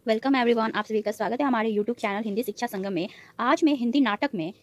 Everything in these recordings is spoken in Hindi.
वेलकम एवरीवन, आप सभी का स्वागत है हमारे यूट्यूब चैनल हिंदी शिक्षा संगम में। आज मैं हिंदी नाटक में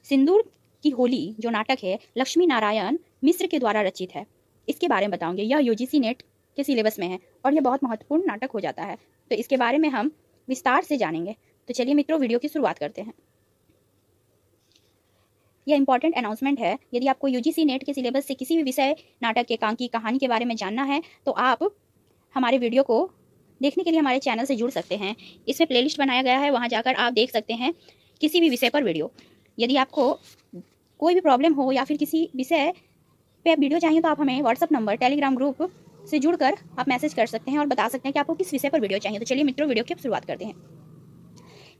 सिंदूर की होली जो नाटक है लक्ष्मी नारायण मिश्र के द्वारा रचित है, इसके बारे में बताऊंगी। यह यूजीसी नेट के सिलेबस में है और यह बहुत महत्वपूर्ण नाटक हो जाता है, तो इसके बारे में हम विस्तार से जानेंगे। तो चलिए मित्रों, वीडियो की शुरुआत करते हैं। यह इंपॉर्टेंट अनाउंसमेंट है। यदि आपको यूजीसी नेट के सिलेबस से किसी भी विषय, नाटक, एकांकी, कहानी के बारे में जानना है तो आप हमारे वीडियो को देखने के लिए हमारे चैनल से जुड़ सकते हैं। इसमें प्लेलिस्ट बनाया गया है, वहां जाकर आप देख सकते हैं किसी भी विषय पर वीडियो। यदि आपको कोई भी प्रॉब्लम हो या फिर किसी विषय पे वीडियो चाहिए तो आप हमें व्हाट्सअप नंबर, टेलीग्राम ग्रुप से जुड़कर आप मैसेज कर सकते हैं और बता सकते हैं कि आपको किस विषय पर वीडियो चाहिए। तो चलिए मित्रों, वीडियो की शुरुआत करते हैं।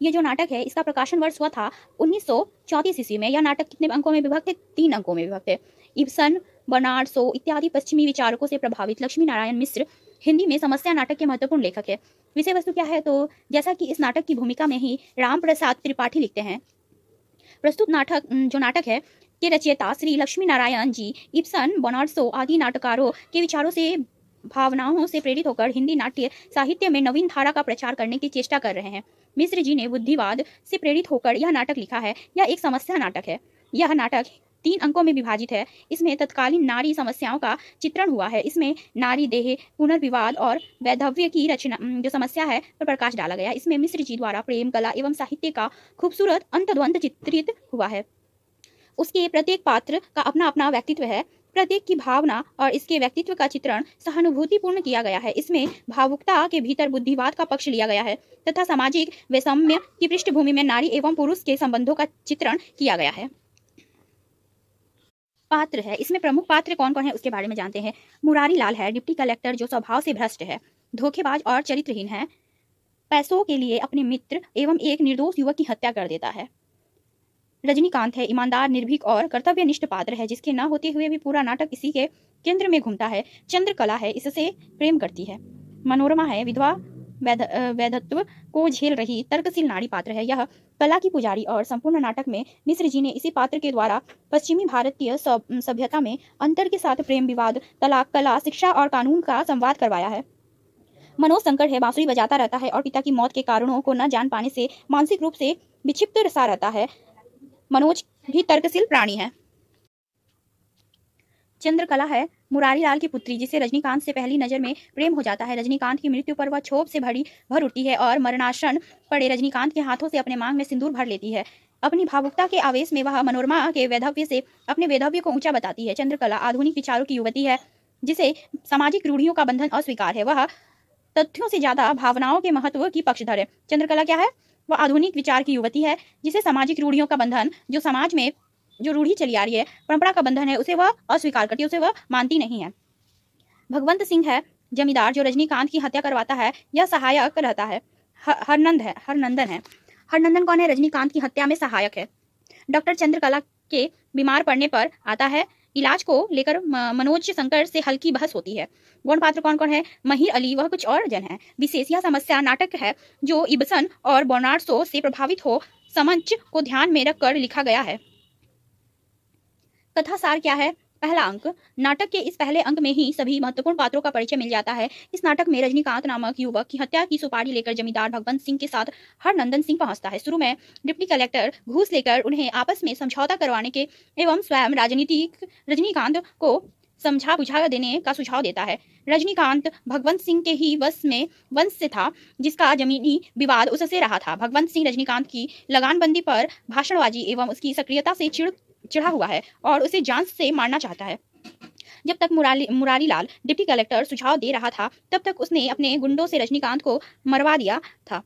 ये जो नाटक है इसका प्रकाशन वर्ष हुआ था 1934 ईस्वी में। यह नाटक कितने अंकों में विभक्त है? 3 अंकों में विभक्त है। इब्सन, बर्नार्ड शो इत्यादि पश्चिमी विचारकों से प्रभावित लक्ष्मी नारायण मिश्र हिंदी में समस्या नाटक के महत्वपूर्ण लेखक है। विषय वस्तु क्या है? तो जैसा कि इस नाटक की भूमिका में ही राम प्रसाद त्रिपाठी लिखते हैं। प्रस्तुत नाटक है के रचयिता Shri Lakshmi Narayan ji Ibsen, Bernard Shaw आदि नाटककारों के विचारों से, भावनाओं से प्रेरित होकर हिंदी नाट्य साहित्य में नवीन धारा का प्रचार करने की चेष्टा कर रहे हैं। मिश्र जी ने बुद्धिवाद से प्रेरित होकर यह नाटक लिखा है। यह एक समस्या नाटक है। यह नाटक 3 अंकों में विभाजित है। इसमें तत्कालीन नारी समस्याओं का चित्रण हुआ है। इसमें नारी देह, पुनर्विवाद और वैधव्य की रचना जो समस्या है पर प्रकाश डाला गया। इसमें मिश्र जी द्वारा प्रेम, कला एवं साहित्य का खूबसूरत अंतद्वंद चित्रित हुआ है। उसके प्रत्येक पात्र का अपना अपना व्यक्तित्व है। प्रत्येक की भावना और इसके व्यक्तित्व का चित्रण सहानुभूतिपूर्ण किया गया है। इसमें भावुकता के भीतर बुद्धिवाद का पक्ष लिया गया है तथा सामाजिक वैषम्य की पृष्ठभूमि में नारी एवं पुरुष के संबंधों का चित्रण किया गया है। पात्र है, इसमें प्रमुख पात्र कौन कौन है उसके बारे में जानते हैं। मुरारी लाल है, डिप्टी कलेक्टर जो स्वभाव से भ्रष्ट है, धोखेबाज और चरित्रहीन है। पैसों के लिए अपने मित्र एवं एक निर्दोष युवक की हत्या कर देता है। रजनीकांत है, ईमानदार, निर्भीक और कर्तव्यनिष्ठ पात्र है, जिसके न होते हुए भी पूरा नाटक इसी के केंद्र में घूमता है। चंद्रकला है, इससे प्रेम करती है। मनोरमा है, विधवा, वैधत्व को झेल रही तर्कशील नारी पात्र है। यह कला की पुजारी और संपूर्ण नाटक में मिश्र जी ने इसी पात्र के द्वारा पश्चिमी भारतीय सभ्यता में अंतर के साथ प्रेम, विवाद, तलाक, कला, शिक्षा और कानून का संवाद करवाया है। मनोज संकट है, बांसुरी बजाता रहता है और पिता की मौत के कारणों को न जान पाने से मानसिक रूप से विक्षिप्त सा रहता है। मनोज भी तर्कशील प्राणी है। चंद्रकला है, मुरारी लाल की पुत्री, जिसे रजनीकांत से पहली नजर में प्रेम हो जाता है। रजनीकांत की मृत्यु पर वह क्षोभ से भर उठती है और मरणासन पड़े रजनीकांत के हाथों से अपने मांग में सिंदूर भर लेती है। अपनी भावुकता के आवेश में वह मनोरमा के वैधव्य से अपने वैधव्य को ऊंचा बताती है। चंद्रकला आधुनिक विचारों की युवती है, जिसे सामाजिक रूढ़ियों का बंधन अस्वीकार है। वह तथ्यों से ज्यादा भावनाओं के महत्व की पक्षधर है। चंद्रकला क्या है? वह आधुनिक विचार की युवती है, जिसे सामाजिक रूढ़ियों का बंधन, जो समाज में जो रूढ़ी चली आ रही है, परंपरा का बंधन है, उसे वह अस्वीकार करती है, उसे वह मानती नहीं है। भगवंत सिंह है, जमींदार, जो रजनीकांत की हत्या करवाता है। यह सहायक रहता है। हरनंदन है। हरनंदन कौन है? रजनीकांत की हत्या में सहायक है। डॉक्टर चंद्रकला के बीमार पड़ने पर आता है। इलाज को लेकर मनोज शंकर से हल्की बहस होती है। गौण पात्र कौन कौन है? महिर अली, वह कुछ और जन है। विशेष यह समस्या नाटक है जो इब्सन और बर्नार्ड शो से प्रभावित हो समझ को ध्यान में रखकर लिखा गया है। कथा सार क्या है? पहला अंक। नाटक के इस पहले अंक में ही सभी महत्वपूर्ण पात्रों का परिचय मिल जाता है। इस नाटक में रजनीकांत नामक युवक की हत्या की सुपारी लेकर जमींदार भगवंत सिंह के साथ हरनंदन सिंह पहुंचता है। शुरू में डिप्टी कलेक्टर घूस लेकर उन्हें आपस में समझौता करवाने के एवं स्वयं रजनीकांत को समझा बुझा देने का सुझाव देता है। रजनीकांत भगवंत सिंह के ही वंश से था, जिसका जमीनी विवाद उससे रहा था। भगवंत सिंह रजनीकांत की लगानबंदी पर भाषणबाजी एवं उसकी सक्रियता से चिढ़ा हुआ है और उसे जान से मारना चाहता है। जब तक मुरारी लाल डिप्टी कलेक्टर सुझाव दे रहा था, तब तक उसने अपने गुंडों से रजनीकांत को मरवा दिया था।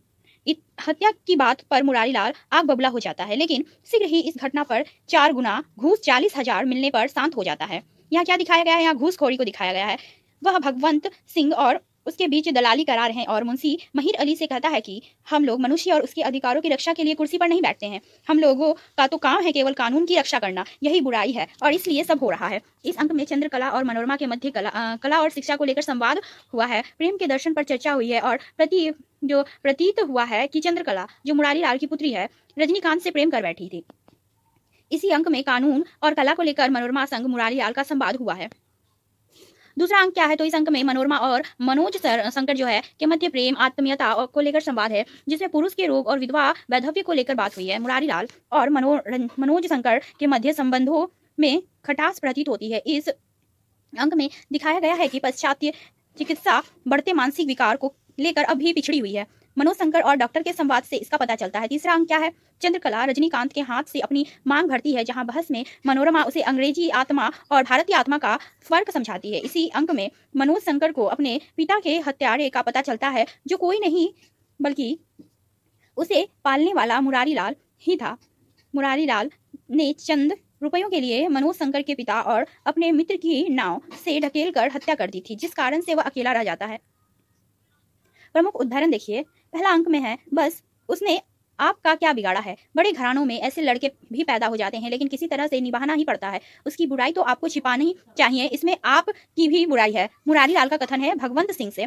हत्या की बात पर मुरारी लाल आग बबूला हो जाता है, लेकिन शीघ्र ही इस घटना पर 4 गुना घूस 40,000 मिलने पर शांत हो जाता है। यहाँ क्या दिखाया गया है? यहाँ घूसखोरी को दिखाया गया है। वह भगवंत सिंह और उसके बीच दलाली करा रहे हैं और मुंशी महिर अली से कहता है कि हम लोग मनुष्य और उसके अधिकारों की रक्षा के लिए कुर्सी पर नहीं बैठते हैं। हम लोगों का तो काम है केवल कानून की रक्षा करना। यही बुराई है और इसलिए सब हो रहा है। इस अंक में चंद्रकला और मनोरमा के मध्य कला और शिक्षा को लेकर संवाद हुआ है। प्रेम के दर्शन पर चर्चा हुई है और प्रतीत हुआ है कि चंद्रकला, जो मुरारी लाल की पुत्री है, रजनीकांत से प्रेम कर बैठी थी। इसी अंक में कानून और कला को लेकर मनोरमा संग मुरारी लाल का संवाद हुआ है। दूसरा अंक क्या है, तो इस अंक में मनोरमा और मनोज शंकर जो है के मध्य प्रेम आत्मीयता को लेकर संवाद है, जिसमें पुरुष के रोग और विधवा वैधव्य को लेकर बात हुई है। मुरारी लाल और मनोज शंकर के मध्य संबंधों में खटास प्रतीत होती है। इस अंक में दिखाया गया है कि पाश्चात्य चिकित्सा बढ़ते मानसिक विकार को लेकर अभी पिछड़ी हुई है। मनोज शंकर और डॉक्टर के संवाद से इसका पता चलता है। तीसरा अंक क्या है, चंद्रकला रजनीकांत के हाथ से अपनी मांग भरती है, जहां बहस में मनोरमा उसे अंग्रेजी आत्मा और भारतीय आत्मा का फर्क समझाती है। इसी अंक में मनोज शंकर को अपने पिता के हत्यारे का पता चलता है, जो कोई नहीं बल्कि उसे पालने वाला मुरारी लाल ही था। मुरारी लाल ने चंद रुपयों के लिए मनोज शंकर के पिता और अपने मित्र की नाव से ढकेल कर हत्या कर दी थी, जिस कारण से वह अकेला रह जाता है। प्रमुख उदाहरण देखिए, पहला अंक में है, बस उसने आपका क्या बिगाड़ा है। बड़े घरानों में ऐसे लड़के भी पैदा हो जाते हैं, लेकिन किसी तरह से निभाना ही पड़ता है। उसकी बुराई तो आपको छिपानी चाहिए, इसमें आपकी भी बुराई है। मुरारी लाल का कथन है भगवंत सिंह से,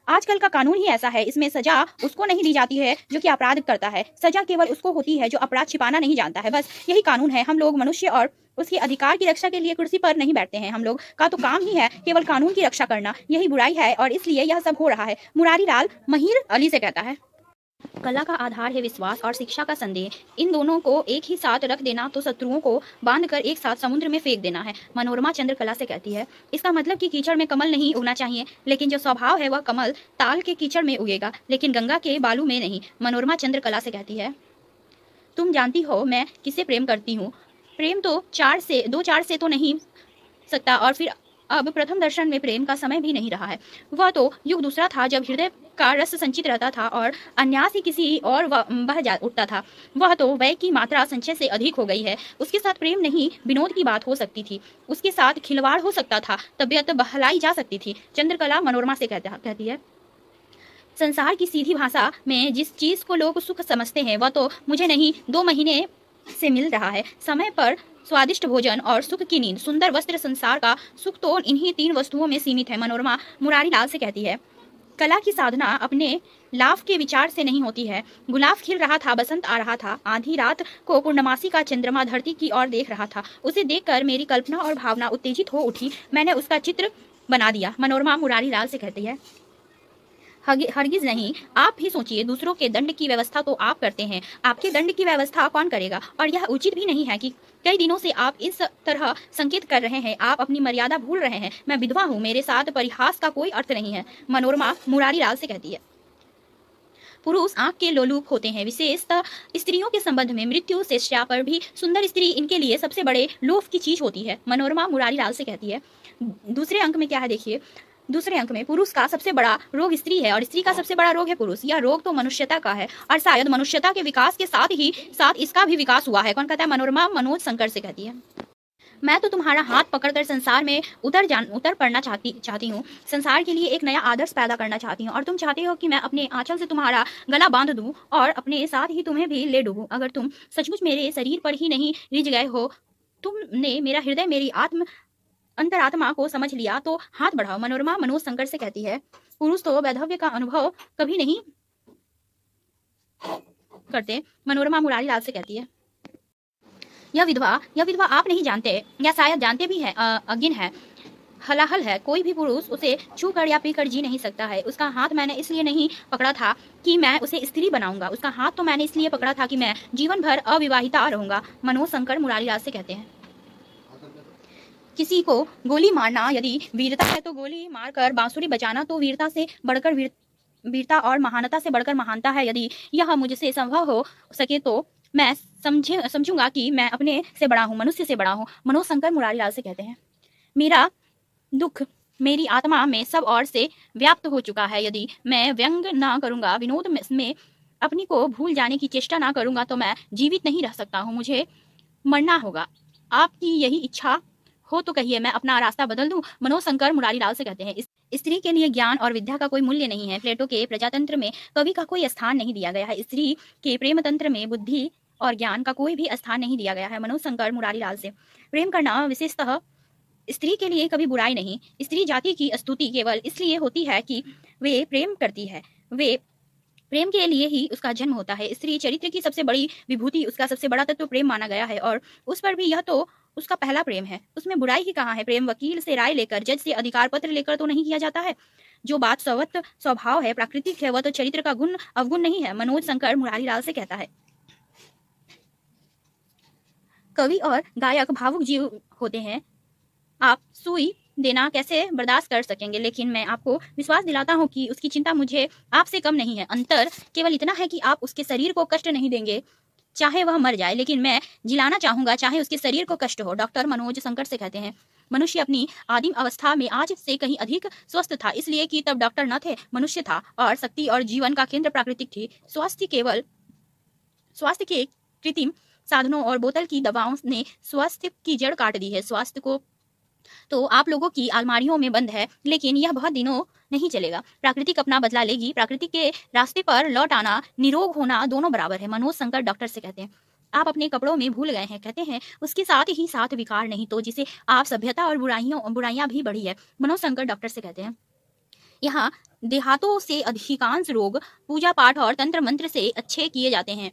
आजकल का कानून ही ऐसा है, इसमें सजा उसको नहीं दी जाती है जो कि अपराध करता है, सजा केवल उसको होती है जो अपराध छिपाना नहीं जानता है। बस यही कानून है। हम लोग मनुष्य और उसके अधिकार की रक्षा के लिए कुर्सी पर नहीं बैठते हैं। हम लोग का तो काम ही है केवल कानून की रक्षा करना, यही बुराई है और इसलिए यह सब हो रहा है। मुरारी लाल महिर अली से कहता है, कला का आधार है विश्वास और शिक्षा का संदेह। इन दोनों को एक ही साथ रख देना तो शत्रुओं को बांधकर एक साथ समुद्र में फेंक देना है। मनोरमा चंद्रकला से कहती है, इसका मतलब कि कीचड़ में कमल नहीं उगना चाहिए, लेकिन जो स्वभाव है वह कमल ताल के कीचड़ में उगेगा, लेकिन गंगा के बालू में नहीं। मनोरमा चंद्रकला से कहती है, तुम जानती हो मैं किसे प्रेम करती हूँ। प्रेम तो दो चार से तो नहीं सकता, और फिर अब प्रथम दर्शन में प्रेम का समय भी नहीं रहा है। वह तो युग दूसरा था जब हृदय का रस संचित रहता था और अन्यास ही किसी और बह जा उठता था। वह तो व्यय की मात्रा संचय से अधिक हो गई है। उसके साथ प्रेम नहीं विनोद की बात हो सकती थी, उसके साथ खिलवाड़ हो सकता था, तबीयत बहलाई जा सकती थी। चंद्रकला मनोरमा से कहती है, संसार की सीधी भाषा में जिस चीज को लोग सुख समझते हैं वह तो मुझे नहीं 2 महीने से मिल रहा है। समय पर स्वादिष्ट भोजन और सुख की नींद, सुंदर वस्त्र, संसार का सुख तो इन्हीं 3 वस्तुओं में सीमित है। मनोरमा मुरारी लाल से कहती है, कला की साधना अपने लाभ के विचार से नहीं होती है। गुलाब खिल रहा था, बसंत आ रहा था, आधी रात को पूर्णमासी का चंद्रमा धरती की ओर देख रहा था। उसे देखकर मेरी कल्पना और भावना उत्तेजित हो उठी, मैंने उसका चित्र बना दिया। मनोरमा मुरारी लाल से कहती है, हरगिज नहीं। आप भी सोचिए, दूसरों के दंड की व्यवस्था तो आप करते हैं, आपके दंड की व्यवस्था कौन करेगा। और यह उचित भी नहीं है कि कई दिनों से आप इस तरह संकेत कर रहे हैं, आप अपनी मर्यादा भूल रहे हैं। मैं विधवा हूँ, मेरे साथ परिहास का कोई अर्थ नहीं है। मनोरमा मुरारी लाल से कहती है, पुरुष आंख के लोलुप होते हैं, विशेषतः स्त्रियों के संबंध में। मृत्यु शेष्या पर भी सुंदर स्त्री इनके लिए सबसे बड़े लोभ की चीज होती है। मनोरमा मुरारी लाल से कहती है, दूसरे अंक में क्या है देखिए, दूसरे अंक में पुरुष का सबसे बड़ा रोग स्त्री है और स्त्री का सबसे बड़ा रोग है पुरुष। यह रोग तो मनुष्यता का है और शायद मनुष्यता के विकास के साथ इसका भी विकास हुआ है। कौन कहता है? मनोरमा मनोज शंकर से कहती है, मैं तो तुम्हारा हाथ पकड़कर संसार में उतर पड़ना चाहती हूँ, संसार के लिए एक नया आदर्श पैदा करना चाहती हूँ, और तुम चाहते हो कि मैं अपने आंचल से तुम्हारा गला बांध दूं और अपने साथ ही तुम्हें भी ले डूबूं। अगर तुम सचमुच मेरे शरीर पर ही नहीं रिझ गए हो, तुमने मेरा हृदय, मेरी अंतरात्मा को समझ लिया, तो हाथ बढ़ाओ। मनोरमा मनोज शंकर से कहती है, पुरुष तो वैधव्य का अनुभव कभी नहीं करते। मनोरमा मुरारी लाल से कहती है, यह विधवा आप नहीं जानते, या शायद जानते भी हैं, अज्ञान है, हलाहल है। कोई भी पुरुष उसे छू कर या पीकर जी नहीं सकता है। उसका हाथ मैंने इसलिए नहीं पकड़ा था कि मैं उसे स्त्री बनाऊंगा, उसका हाथ तो मैंने इसलिए पकड़ा था कि मैं जीवन भर अविवाहिता रहूंगा। मनोज शंकर मुरारी लाल से कहते हैं, किसी को गोली मारना यदि वीरता है तो गोली मारकर बांसुरी बजाना तो वीरता से बढ़कर वीरता और महानता से बढ़कर महानता है। यदि यह मुझसे संभव हो सके तो मैं समझूंगा कि मैं अपने से बड़ा हूँ, मनुष्य से बड़ा हूँ। मनोज शंकर मुरारी लाल से कहते हैं, मेरा दुख मेरी आत्मा में सब ओर से व्याप्त हो चुका है। यदि मैं व्यंग ना करूंगा, विनोद में अपनी को भूल जाने की चेष्टा ना करूंगा, तो मैं जीवित नहीं रह सकता हूँ, मुझे मरना होगा। आपकी यही इच्छा हो तो कहिए, मैं अपना रास्ता बदल दूं। मनोज शंकर मुरारी लाल से कहते हैं, स्त्री के लिए ज्ञान और विद्या का कोई मूल्य नहीं है। प्लेटो के प्रजातंत्र में कवि का कोई स्थान नहीं दिया गया है। स्त्री के प्रेम तंत्र में बुद्धि और ज्ञान का कोई भी स्थान नहीं दिया गया है। मनोज शंकर मुरारी लाल से, प्रेम करना विशेषतः स्त्री के लिए कभी बुराई नहीं। स्त्री जाति की स्तुति केवल इसलिए होती है कि वे प्रेम करती है, वे प्रेम के लिए ही उसका जन्म होता है। स्त्री चरित्र की सबसे बड़ी विभूति, उसका सबसे बड़ा तत्व प्रेम माना गया है, और उस पर भी यह तो उसका पहला प्रेम है, उसमें बुराई ही कहाँ है। प्रेम वकील से राय लेकर, जज से अधिकार पत्र लेकर तो नहीं किया जाता है। जो बात स्वभाव है, प्राकृतिक है, वह तो चरित्र का गुण अवगुण नहीं है। मनोज शंकर मुरारी लाल से कहता है, कवि और गायक भावुक जीव होते हैं, आप सुई देना कैसे बर्दाश्त कर सकेंगे, लेकिन मैं आपको विश्वास दिलाता हूँ कि उसकी चिंता मुझे आपसे कम नहीं है। अंतर केवल इतना है कि आप उसके शरीर को कष्ट नहीं देंगे, चाहे वह मर जाए, लेकिन मैं जिलाना चाहूंगा चाहे उसके शरीर को कष्ट हो। डॉक्टर मनोज शंकर से कहते हैं, मनुष्य अपनी आदिम अवस्था में आज से कहीं अधिक स्वस्थ था, इसलिए कि तब डॉक्टर न थे, मनुष्य था, और शक्ति और जीवन का केंद्र प्राकृतिक थी। स्वास्थ्य के कृत्रिम साधनों और बोतल की दवाओं ने स्वास्थ्य की जड़ काट दी है। स्वास्थ्य को तो आप लोगों की अलमारियों में बंद है, लेकिन यह बहुत दिनों नहीं चलेगा। प्रकृति अपना बदला लेगी। प्रकृति के रास्ते पर लौट आना, निरोग होना दोनों बराबर है। मनोज शंकर डॉक्टर से कहते हैं, आप अपने कपड़ों में भूल गए हैं। कहते हैं, उसके साथ ही साथ विकार नहीं तो जिसे आप सभ्यता और बुराइयां भी बढ़ी है। मनोज शंकर डॉक्टर से कहते हैं, यहाँ देहातों से अधिकांश रोग पूजा पाठ और तंत्र मंत्र से अच्छे किए जाते हैं।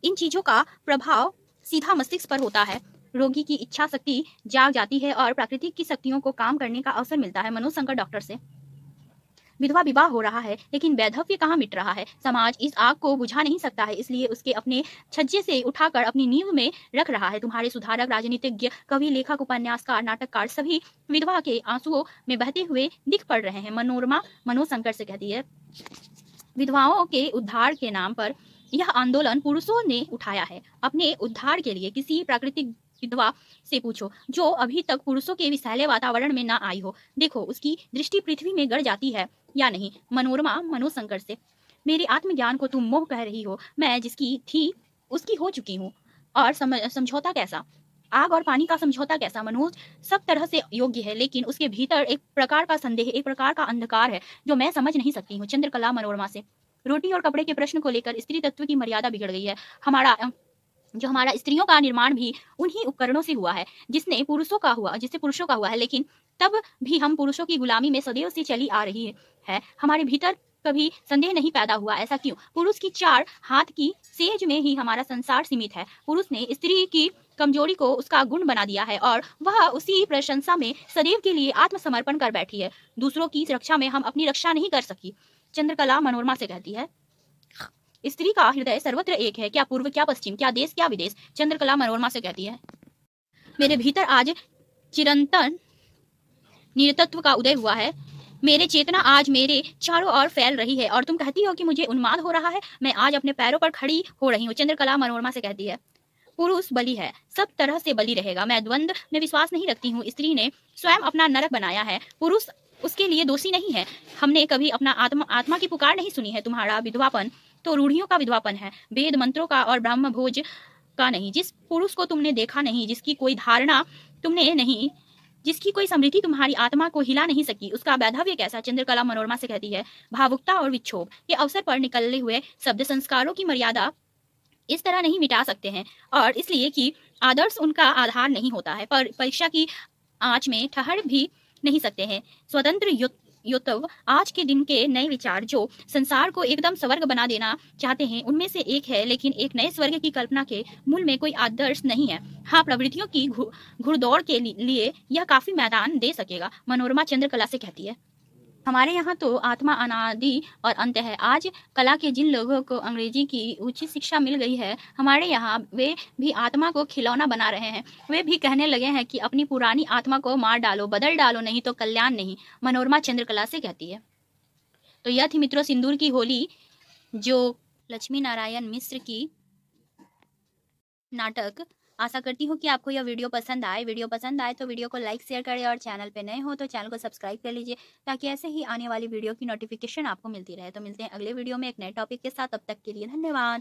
इन चीजों का प्रभाव सीधा मस्तिष्क पर होता है। रोगी की इच्छा शक्ति जाग जाती है और प्राकृतिक की शक्तियों को काम करने का अवसर मिलता है। मनोज शंकर डॉक्टर से, विधवा विवाह हो रहा है, लेकिन वैधव्य कहाँ मिट रहा है। समाज इस आग को बुझा नहीं सकता है, इसलिए उसके अपने छज्जे से उठाकर अपनी नींव में रख रहा है। तुम्हारे सुधारक, राजनीतिज्ञ, कवि, लेखक, उपन्यासकार, नाटककार सभी विधवा के आंसुओं में बहते हुए दिख पड़ रहे हैं। मनोरमा मनोज शंकर से कहती है, विधवाओं के उद्धार के नाम पर यह आंदोलन पुरुषों ने उठाया है। अपने उद्धार के लिए किसी प्राकृतिक विधवा से पूछो जो अभी तक पुरुषों के विषैले वातावरण में ना आई हो। देखो उसकी दृष्टि पृथ्वी में गड़ जाती है या नहीं। मनोरमा मनोज शंकर से, मेरे आत्मज्ञान को तुम मोह कह रही हो। मैं जिसकी थी उसकी हो चुकी हूँ। और समझौता कैसा? आग और पानी का समझौता कैसा? मनोज सब तरह से योग्य है, लेकिन उसके भीतर एक प्रकार का संदेह, एक प्रकार का अंधकार है जो मैं समझ नहीं सकती हूँ। चंद्रकला मनोरमा से, रोटी और कपड़े के प्रश्न को लेकर स्त्री तत्व की मर्यादा बिगड़ गई है। हमारा स्त्रियों का निर्माण भी उन्हीं उपकरणों से हुआ है जिससे पुरुषों का हुआ है, लेकिन तब भी हम पुरुषों की गुलामी में सदैव से चली आ रही है। हमारे भीतर कभी संदेह नहीं पैदा हुआ, ऐसा क्यों? पुरुष की 4 हाथ की सेज में ही हमारा संसार सीमित है। पुरुष ने स्त्री की कमजोरी को उसका गुण बना दिया है और वह उसी प्रशंसा में सदैव के लिए आत्मसमर्पण कर बैठी है। दूसरों की रक्षा में हम अपनी रक्षा नहीं कर सकी। चंद्रकला मनोरमा से कहती है, स्त्री का हृदय सर्वत्र एक है, क्या पूर्व क्या पश्चिम, क्या देश क्या विदेश। चंद्रकला मनोरमा से कहती है, मेरे भीतर आज चिरंतन निरतत्व का उदय हुआ है। मेरे चेतना आज मेरे चारों ओर फैल रही है और तुम कहती हो कि मुझे उन्माद हो रहा है। मैं आज अपने पैरों पर खड़ी हो रही हूँ। चंद्रकला मनोरमा से कहती है, पुरुष बलि है, सब तरह से बलि रहेगा। मैं द्वंद्व में विश्वास नहीं रखती हूँ। स्त्री ने स्वयं अपना नरक बनाया है, पुरुष उसके लिए दोषी नहीं है। हमने कभी अपना आत्मा की पुकार नहीं सुनी है। तुम्हारा विधवापन तो रूढ़ियों का विधवापन है, वेद मंत्रों का और ब्रह्म भोज का नहीं। जिस पुरुष को तुमने देखा नहीं, जिसकी कोई धारणा तुमने नहीं, जिसकी कोई समृद्धि तुम्हारी आत्मा को हिला नहीं सकी, उसका वैधव्य कैसा। चंद्रकला मनोरमा से कहती है, भावुकता और विक्षोभ के अवसर पर निकले हुए शब्द संस्कारों की मर्यादा इस तरह नहीं मिटा सकते हैं, और इसलिए कि आदर्श उनका आधार नहीं होता है, पर परीक्षा की आंच में ठहर भी नहीं सकते हैं। स्वतंत्र युतव आज के दिन के नए विचार जो संसार को एकदम स्वर्ग बना देना चाहते हैं, उनमें से एक है, लेकिन एक नए स्वर्ग की कल्पना के मूल में कोई आदर्श नहीं है। हाँ, प्रवृत्तियों की घुड़दौड़ के लिए यह काफी मैदान दे सकेगा। मनोरमा चंद्रकला से कहती है, हमारे यहाँ तो आत्मा अनादि और अंत है। आज कला के जिन लोगों को अंग्रेजी की उच्च शिक्षा मिल गई है, हमारे यहाँ वे भी आत्मा को खिलौना बना रहे हैं। वे भी कहने लगे हैं कि अपनी पुरानी आत्मा को मार डालो, बदल डालो, नहीं तो कल्याण नहीं। मनोरमा चंद्रकला से कहती है। तो यह थी मित्रों सिंदूर की होली, जो लक्ष्मी नारायण मिश्र की नाटक। आशा करती हूँ कि आपको यह वीडियो पसंद आए। वीडियो पसंद आए तो वीडियो को लाइक शेयर करें, और चैनल पे नए हो तो चैनल को सब्सक्राइब कर लीजिए, ताकि ऐसे ही आने वाली वीडियो की नोटिफिकेशन आपको मिलती रहे। तो मिलते हैं अगले वीडियो में एक नए टॉपिक के साथ। तब तक के लिए धन्यवाद।